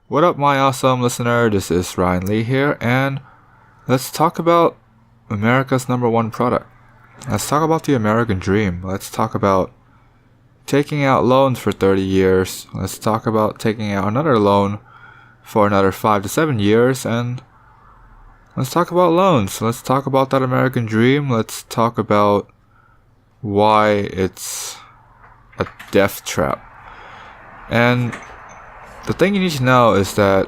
What up, my awesome listener? This is Ryan Lee here, and let's talk about America's number one product. Let's talk about the American dream. Let's talk about taking out loans for 30 years. Let's talk about taking out another loan for another 5 to 7 years, and let's talk about loans. Let's talk about that American dream. Let's talk about why it's a death trap. And the thing you need to know is that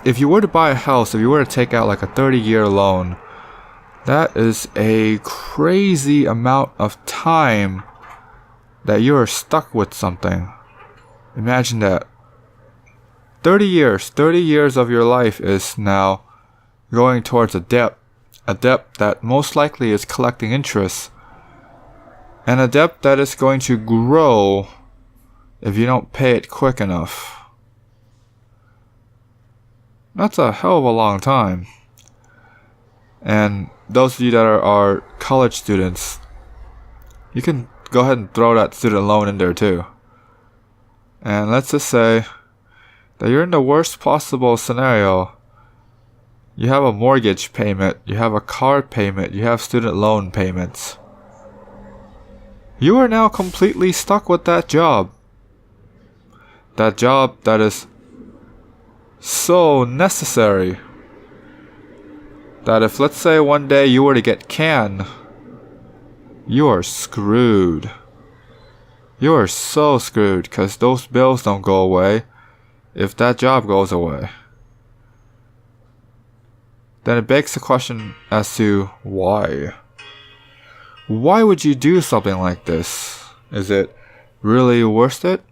if you were to buy a house, if you were to take out like a 30-year loan, that is a crazy amount of time that you are stuck with something. Imagine that. 30 years of your life is now going towards a debt that most likely is collecting interest, and a debt that is going to grow if you don't pay it quick enough. That's a hell of a long time. And those of you that are college students, you can go ahead and throw that student loan in there too. And let's just say that you're in the worst possible scenario. You have a mortgage payment, you have a car payment, you have student loan payments. You are now completely stuck with that job. That job that is so necessary that if, let's say, one day you were to get canned, you are screwed. You are so screwed because those bills don't go away if that job goes away. Then it begs the question as to why. Why would you do something like this? Is it really worth it?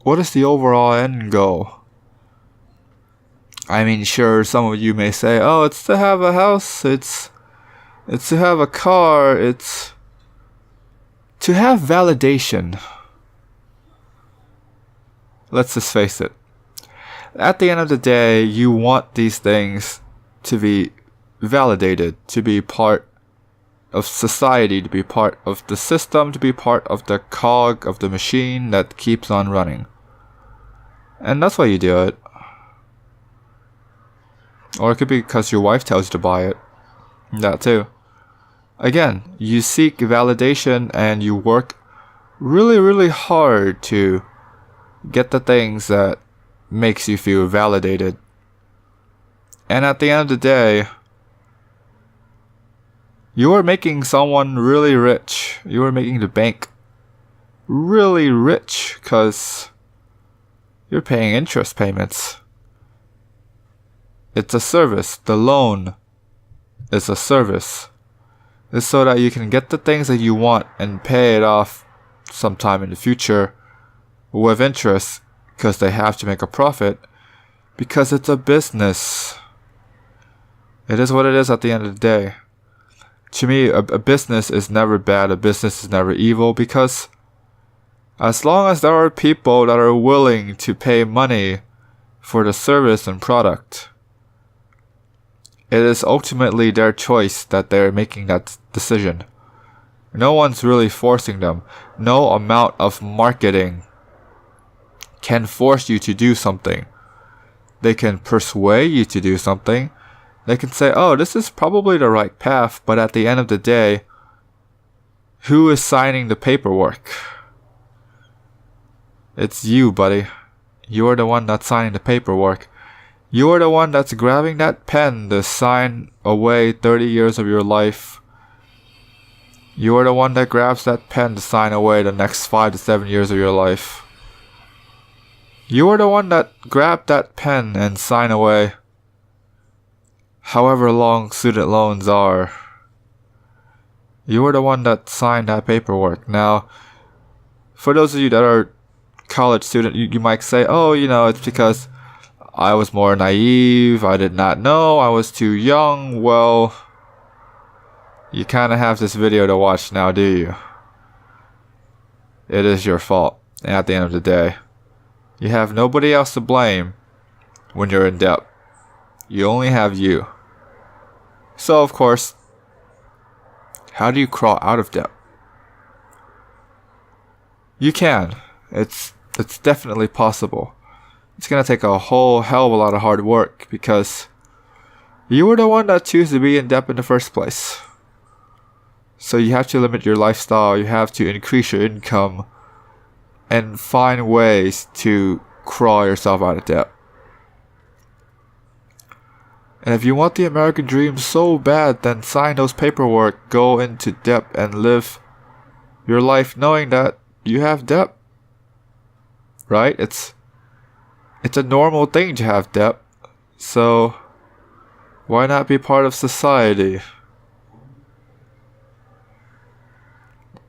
What is the overall end goal? I mean, sure, some of you may say, oh, it's to have a house, it's to have a car, it's to have validation. Let's just face it. At the end of the day, you want these things to be validated, to be part of society, to be part of the system, to be part of the cog of the machine that keeps on running. And that's why you do it. Or it could be because your wife tells you to buy it. That too. Again, you seek validation and you work really, really hard to get the things that makes you feel validated. And at the end of the day, you are making someone really rich. You are making the bank really rich because you're paying interest payments. It's a service. The loan is a service. It's so that you can get the things that you want and pay it off sometime in the future with interest because they have to make a profit because it's a business. It is what it is at the end of the day. To me, a business is never bad, a business is never evil, because as long as there are people that are willing to pay money for the service and product, it is ultimately their choice that they're making that decision. No one's really forcing them. No amount of marketing can force you to do something. They can persuade you to do something. They can say, oh, this is probably the right path, but at the end of the day, who is signing the paperwork? It's you, buddy. You're the one that's signing the paperwork. You're the one that's grabbing that pen to sign away 30 years of your life. You're the one that grabs that pen to sign away the next 5 to 7 years of your life. You're the one that grabbed that pen and sign away however long student loans are. You were the one that signed that paperwork. Now, for those of you that are college students, you might say, oh, it's because I was more naive, I did not know, I was too young. Well, you kind of have this video to watch now, do you? It is your fault. And at the end of the day, you have nobody else to blame when you're in debt. You only have you. So, of course, how do you crawl out of debt? You can. It's definitely possible. it's gonna take a whole hell of a lot of hard work because you were the one that chose to be in debt in the first place. So you have to limit your lifestyle, you have to increase your income, and find ways to crawl yourself out of debt. And if you want the American dream so bad, then sign those paperwork, go into debt, and live your life knowing that you have debt. Right? It's a normal thing to have debt. So why not be part of society?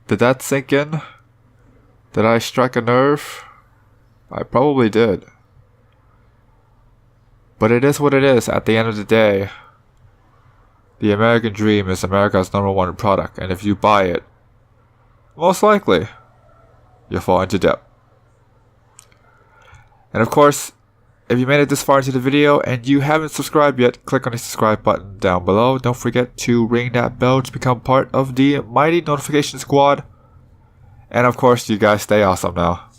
Did that sink in? Did I strike a nerve? I probably did. But it is what it is at the end of the day. The American dream is America's #1 product, and if you buy it, most likely, you'll fall into debt. And of course, if you made it this far into the video and you haven't subscribed yet, click on the subscribe button down below. Don't forget to ring that bell to become part of the mighty notification squad. And of course, you guys stay awesome now.